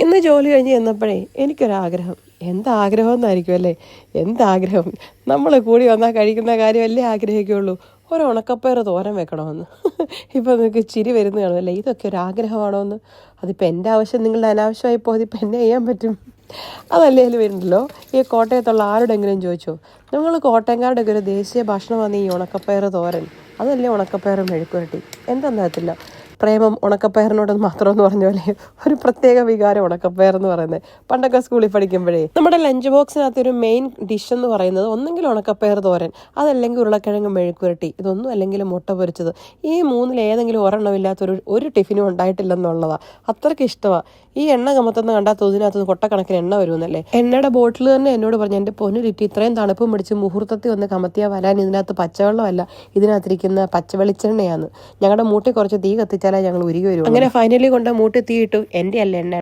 ഇന്ന് ജോലി കഴിഞ്ഞ് ചെന്നപ്പോഴേ എനിക്കൊരാഗ്രഹം. എന്താഗ്രഹം എന്നായിരിക്കും അല്ലേ? എന്താഗ്രഹം, നമ്മൾ കൂടി വന്നാൽ കഴിക്കുന്ന കാര്യമല്ലേ ആഗ്രഹിക്കുകയുള്ളൂ. ഒരു ഉണക്കപ്പയർ തോരൻ വെക്കണമെന്ന്. ഇപ്പം നിങ്ങൾക്ക് ചിരി വരുന്ന കാണുമല്ലേ? ഇതൊക്കെ ഒരു ആഗ്രഹമാണോ എന്ന്. അതിപ്പോൾ എൻ്റെ ആവശ്യം നിങ്ങളുടെ അനാവശ്യമായി പോയത് ഇപ്പം എന്നെ ചെയ്യാൻ പറ്റും. അതല്ലേലും വരുന്നല്ലോ. ഈ കോട്ടയത്തുള്ള ആരോടെങ്കിലും ചോദിച്ചോ, നിങ്ങൾ കോട്ടയംകാരുടെയൊക്കെ ഒരു ദേശീയ ഭക്ഷണമാണ് ഈ ഉണക്കപ്പയർ തോരൻ, അതല്ലേ ഉണക്കപ്പയർ മെഴുക്കുരട്ടി. എന്താണെന്ന് അറിയത്തില്ല, പ്രേമം ഉണക്കപ്പയറിനോട് മാത്രമെന്ന് പറഞ്ഞ പോലെ ഒരു പ്രത്യേക വികാരം ഉണക്കപ്പയർ എന്ന് പറയുന്നത്. പണ്ടൊക്കെ സ്കൂളിൽ പഠിക്കുമ്പോഴേ നമ്മുടെ ലഞ്ച് ബോക്സിനകത്ത് ഒരു മെയിൻ ഡിഷ് എന്ന് പറയുന്നത് ഒന്നെങ്കിൽ ഉണക്കപ്പയർ തോരൻ, അതല്ലെങ്കിൽ ഉരുളക്കിഴങ്ങ് മെഴുക്കുരട്ടി, ഇതൊന്നും അല്ലെങ്കിൽ മുട്ട പൊരിച്ചത്. ഈ മൂന്നിൽ ഏതെങ്കിലും ഒരെണ്ണമില്ലാത്തൊരു ടിഫിനും ഉണ്ടായിട്ടില്ലെന്നുള്ളതാണ്. അത്രയ്ക്ക് ഇഷ്ടമാണ്. ഈ എണ്ണ കമത്തുന്ന കണ്ടാൽ തോതിനകത്ത് കൊട്ടക്കണക്കിന് എണ്ണ വരുമെന്നല്ലേ. എണ്ണയുടെ ബോട്ടിൽ തന്നെ എന്നോട് പറഞ്ഞു, എൻ്റെ പൊന്നിരിട്ടി ഇത്രയും തണുപ്പും പിടിച്ച് മുഹൂർത്തത്തിൽ വന്ന് കമത്തിയാൽ വരാൻ ഇതിനകത്ത് പച്ചവെള്ളമല്ല, ഇതിനകത്തിരിക്കുന്ന പച്ചവെളിച്ചെണ്ണയാണ്. ഞങ്ങളുടെ മൂട്ടിൽ കുറച്ച് തീ കത്തിച്ചാലേ ഞങ്ങൾ ഉരുകി വരും. അങ്ങനെ ഫൈനലി കൊണ്ട് മൂട്ടി തീയിട്ടു. എൻ്റെ അല്ല എണ്ണ.